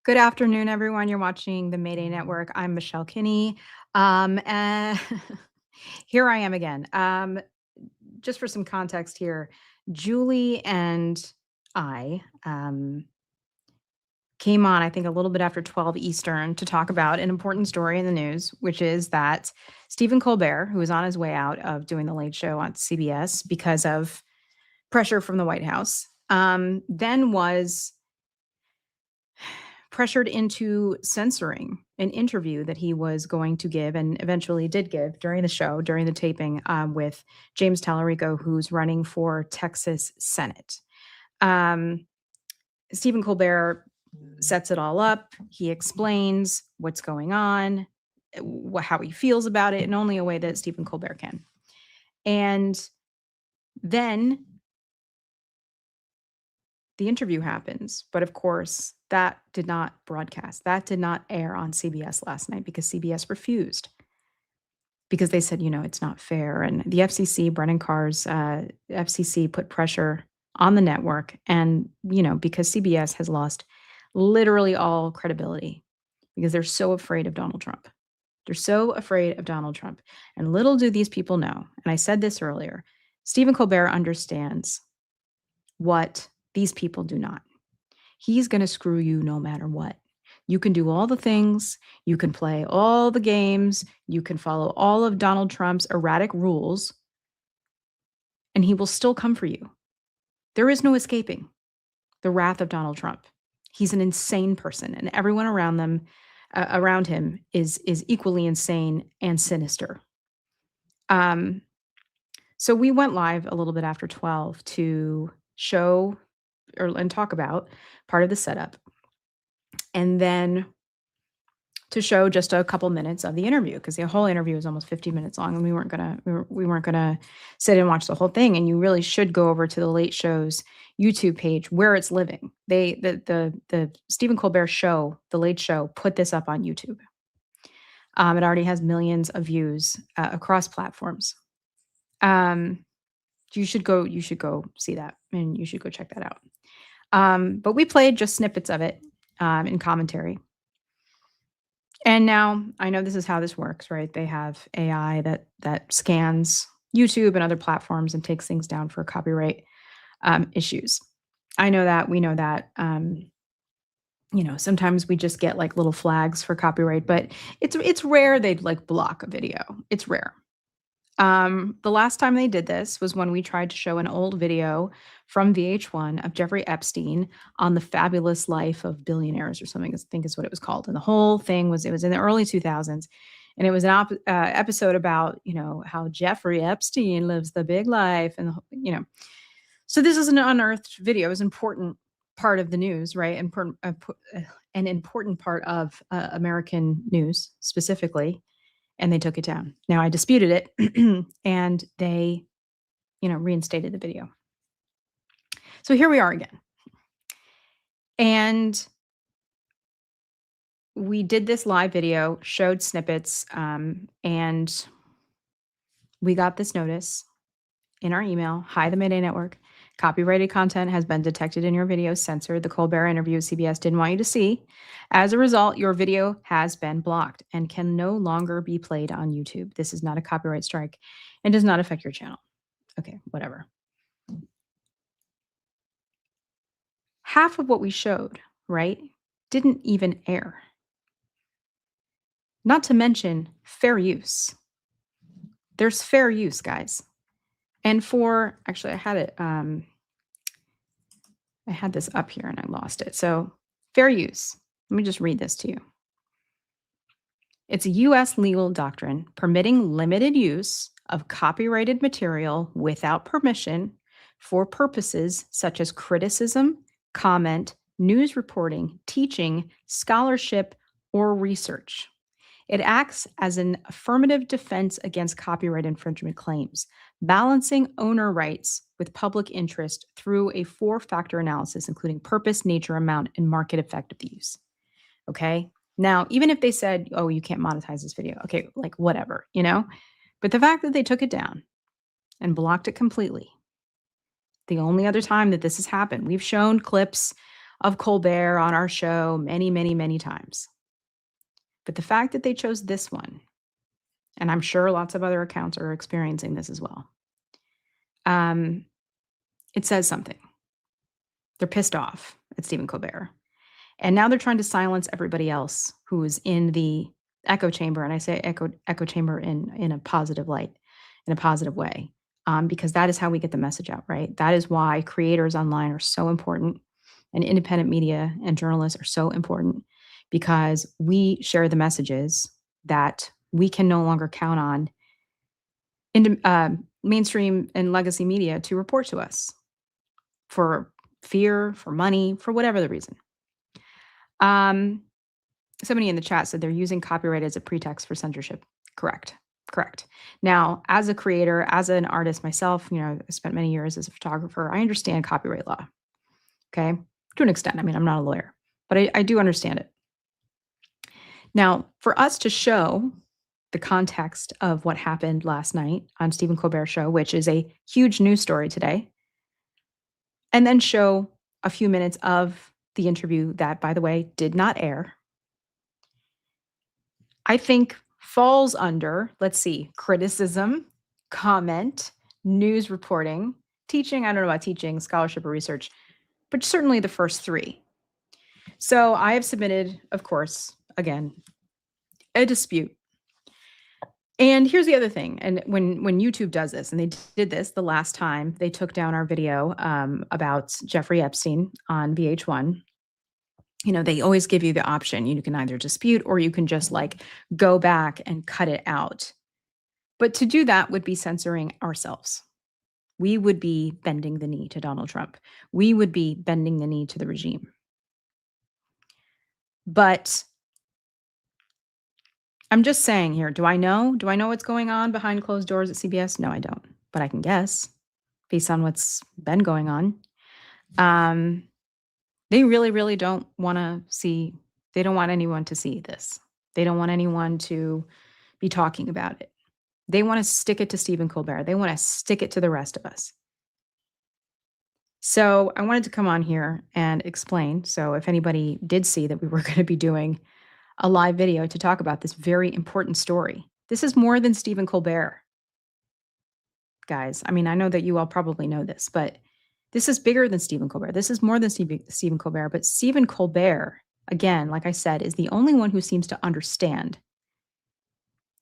Good afternoon, everyone. You're watching the Mayday Network. I'm Michelle Kinney. And here I am again. Just for some context here, Julie and I came on, I think, a little bit after 12 Eastern to talk about an important story in the news, which is that Stephen Colbert, who was on his way out of doing the Late Show on CBS because of pressure from the White House, then was pressured into censoring an interview that he was going to give and eventually did give during the show, during the taping, with James Talarico, who's running for Texas Senate. Stephen Colbert sets it all up. He explains what's going on, how he feels about it in only a way that Stephen Colbert can. And then the interview happens. But of course, that did not broadcast. That did not air on CBS last night because CBS refused. Because they said, it's not fair. And the FCC, Brennan Carr's FCC put pressure on the network. And, because CBS has lost literally all credibility because they're so afraid of Donald Trump. They're so afraid of Donald Trump. And little do these people know, and I said this earlier, Stephen Colbert understands what these people do not. He's going to screw you no matter what. You can do all the things. You can play all the games. You can follow all of Donald Trump's erratic rules, and he will still come for you. There is no escaping the wrath of Donald Trump. He's an insane person, and everyone around him is equally insane and sinister. So we went live a little bit after 12 to show and talk about part of the setup, and then to show just a couple minutes of the interview, because the whole interview was almost 50 minutes long, and we weren't gonna sit and watch the whole thing. And you really should go over to the Late Show's YouTube page where it's living. The Stephen Colbert show, the Late Show, put this up on YouTube. It already has millions of views across platforms. You should go see that, and you should go check that out. But we played just snippets of it in commentary. And now I know this is how this works, right? They have AI that scans YouTube and other platforms and takes things down for copyright issues. I know that. We know that. Sometimes we just get like little flags for copyright, but it's rare they'd like block a video. It's rare. The last time they did this was when we tried to show an old video from VH1 of Jeffrey Epstein on the fabulous life of billionaires or something, I think is what it was called. And the whole thing was in the early 2000s. And it was an episode about, how Jeffrey Epstein lives the big life. And, so this is an unearthed video. It was an important part of the news, right? An important part of American news specifically. And they took it down. Now I disputed it and they, reinstated the video. So here we are again. And we did this live video, showed snippets, and we got this notice in our email. Hi, the Mayday Network. Copyrighted content has been detected in your video, censored. The Colbert interview CBS didn't want you to see. As a result, your video has been blocked and can no longer be played on YouTube. This is not a copyright strike and does not affect your channel. Okay, whatever. Half of what we showed, right, didn't even air. Not to mention fair use. There's fair use, guys. And actually, I had it, I had this up here and I lost it. So fair use. Let me just read this to you. It's a U.S. legal doctrine permitting limited use of copyrighted material without permission for purposes such as criticism, comment, news reporting, teaching, scholarship, or research. It acts as an affirmative defense against copyright infringement claims, balancing owner rights with public interest through a 4-factor analysis, including purpose, nature, amount, and market effect of the use. Okay? Now, even if they said, oh, you can't monetize this video, okay, like whatever, But the fact that they took it down and blocked it completely, the only other time that this has happened, we've shown clips of Colbert on our show many, many, many times. But the fact that they chose this one, and I'm sure lots of other accounts are experiencing this as well, um, it says something. They're pissed off at Stephen Colbert. And now they're trying to silence everybody else who is in the echo chamber. And I say echo chamber in a positive light, in a positive way, because that is how we get the message out, right? That is why creators online are so important, and independent media and journalists are so important, because we share the messages that we can no longer count on in mainstream and legacy media to report to us for fear, for money, for whatever the reason. Um, Somebody in the chat said they're using copyright as a pretext for censorship. Correct. Correct. Now, as a creator, as an artist myself, I spent many years as a photographer. I understand copyright law. Okay. To an extent. I mean, I'm not a lawyer, but I do understand it. Now, for us to show the context of what happened last night on Stephen Colbert's show, which is a huge news story today, and then show a few minutes of the interview that, by the way, did not air, I think falls under, let's see, criticism, comment, news reporting, teaching. I don't know about teaching, scholarship, or research, but certainly the first three. So I have submitted, of course, again, a dispute. And here's the other thing. And when YouTube does this, and they did this the last time they took down our video about Jeffrey Epstein on VH1, they always give you the option. You can either dispute or you can just go back and cut it out. But to do that would be censoring ourselves. We would be bending the knee to Donald Trump. We would be bending the knee to the regime. But I'm just saying here, do I know? Do I know what's going on behind closed doors at CBS? No, I don't. But I can guess based on what's been going on. They really, really don't want to see, they don't want anyone to see this. They don't want anyone to be talking about it. They want to stick it to Stephen Colbert. They want to stick it to the rest of us. So I wanted to come on here and explain. So if anybody did see that we were going to be doing a live video to talk about this very important story, this is more than Stephen Colbert, guys. I mean, I know that you all probably know this, but this is bigger than Stephen Colbert. This is more than Stephen Colbert. But Stephen Colbert, again, like I said, is the only one who seems to understand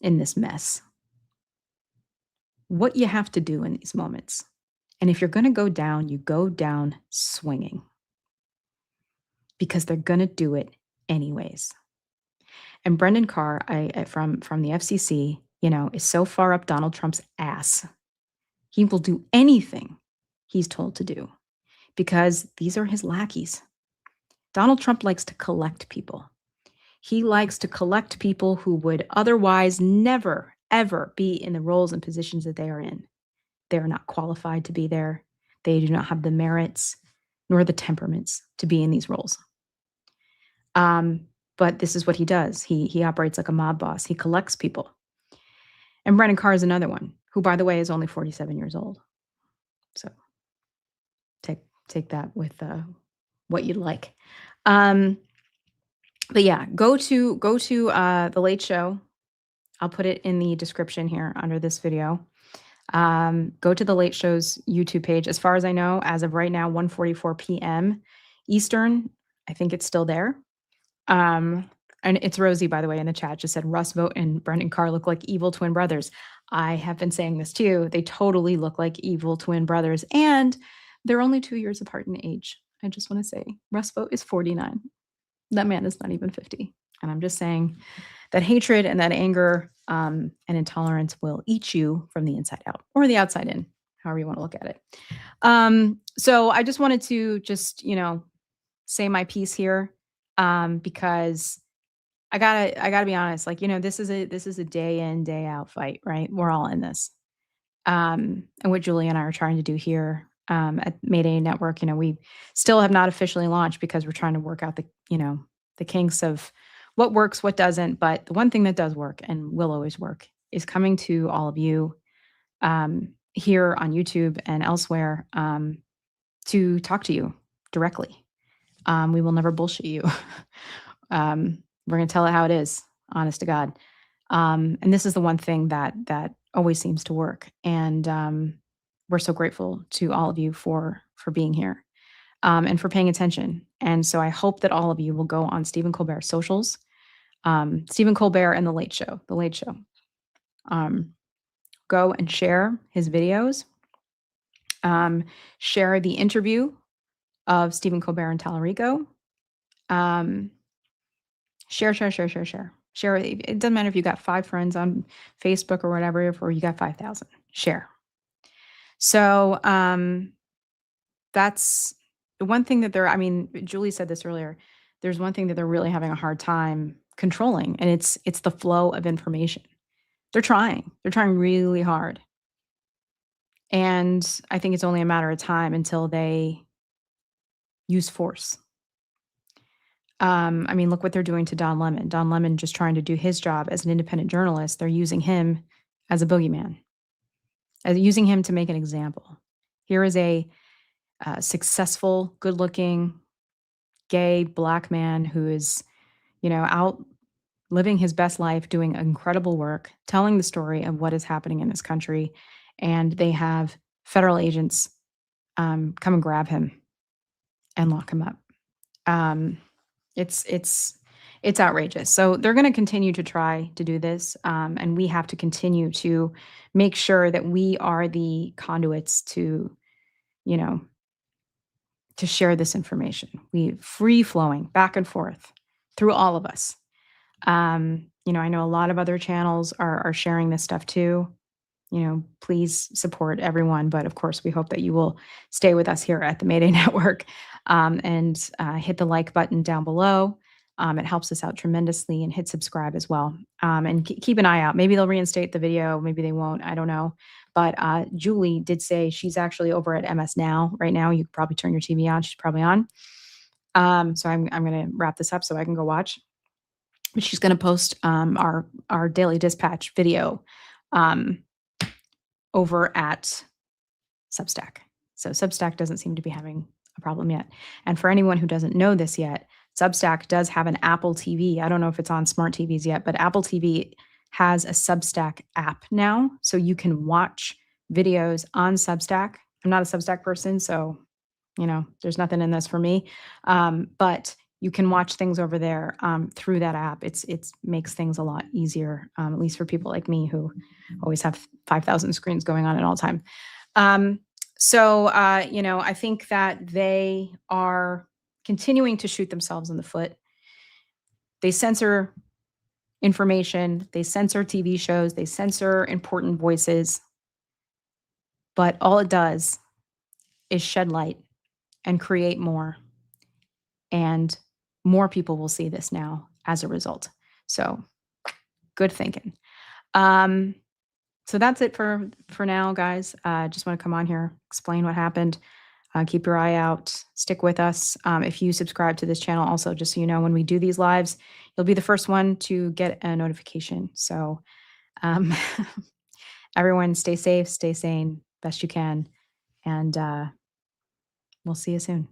in this mess what you have to do in these moments. And if you're going to go down, you go down swinging, because they're going to do it anyways. And Brendan Carr, from the FCC, is so far up Donald Trump's ass. He will do anything he's told to do because these are his lackeys. Donald Trump likes to collect people. He likes to collect people who would otherwise never, ever be in the roles and positions that they are in. They are not qualified to be there. They do not have the merits nor the temperaments to be in these roles. But this is what he does. He operates like a mob boss. He collects people. And Brendan Carr is another one, who, by the way, is only 47 years old. So take that with what you'd like. But yeah, go to The Late Show. I'll put it in the description here under this video. Go to The Late Show's YouTube page. As far as I know, as of right now, 1:44 p.m. Eastern, I think it's still there. And it's Rosie, by the way, in the chat, just said Russ Vogt and Brendan Carr look like evil twin brothers. I have been saying this too. They totally look like evil twin brothers, and they're only 2 years apart in age. I just want to say Russ Vogt is 49. That man is not even 50. And I'm just saying that hatred and that anger and intolerance will eat you from the inside out, or the outside in, however you want to look at it. So I just wanted to say my piece here, because I gotta be honest. This is a day in, day out fight, right? We're all in this. And what Julie and I are trying to do here at Mayday Network, we still have not officially launched because we're trying to work out the kinks of what works, what doesn't. But the one thing that does work and will always work is coming to all of you here on YouTube and elsewhere to talk to you directly. We will never bullshit you. We're gonna tell it how it is, honest to God. And this is the one thing that always seems to work. And we're so grateful to all of you for being here and for paying attention. And so I hope that all of you will go on Stephen Colbert's socials, Stephen Colbert and The Late Show, The Late Show. Go and share his videos. Share the interview of Stephen Colbert and Talarico. Share, share, share, share, share. Share it. It doesn't matter if you got 5 friends on Facebook or whatever, or you got 5,000. Share. So that's the one thing that I mean, Julie said this earlier. There's one thing that they're really having a hard time controlling, and it's the flow of information. They're trying. They're trying really hard. And I think it's only a matter of time until they use force. I mean, look what they're doing to Don Lemon. Don Lemon just trying to do his job as an independent journalist. They're using him as a boogeyman, as using him to make an example. Here is a successful, good-looking, gay black man who is, out living his best life, doing incredible work, telling the story of what is happening in this country, and they have federal agents come and grab him and lock him up. It's outrageous. So they're going to continue to try to do this, and we have to continue to make sure that we are the conduits to, to share this information. We free flowing back and forth through all of us. I know a lot of other channels are sharing this stuff too. Please support everyone. But of course, we hope that you will stay with us here at the Mayday Network and hit the like button down below. It helps us out tremendously, and hit subscribe as well. And keep an eye out. Maybe they'll reinstate the video. Maybe they won't. I don't know. But Julie did say she's actually over at MS Now right now. You could probably turn your TV on. She's probably on. So I'm going to wrap this up so I can go watch. But she's going to post our Daily Dispatch video over at Substack. So Substack doesn't seem to be having a problem yet. And for anyone who doesn't know this yet, Substack does have an Apple TV. I don't know if it's on smart TVs yet, but Apple TV has a Substack app now. So you can watch videos on Substack. I'm not a Substack person, so, there's nothing in this for me. But you can watch things over there through that app. It makes things a lot easier, at least for people like me who always have 5,000 screens going on at all time. So I think that they are continuing to shoot themselves in the foot. They censor information. They censor TV shows. They censor important voices. But all it does is shed light and create more. And more people will see this now as a result. So good thinking. So that's it for now, guys. Just want to come on here, explain what happened. Keep your eye out. Stick with us. If you subscribe to this channel also, just so you know, when we do these lives, you'll be the first one to get a notification. So everyone stay safe, stay sane, best you can. And we'll see you soon.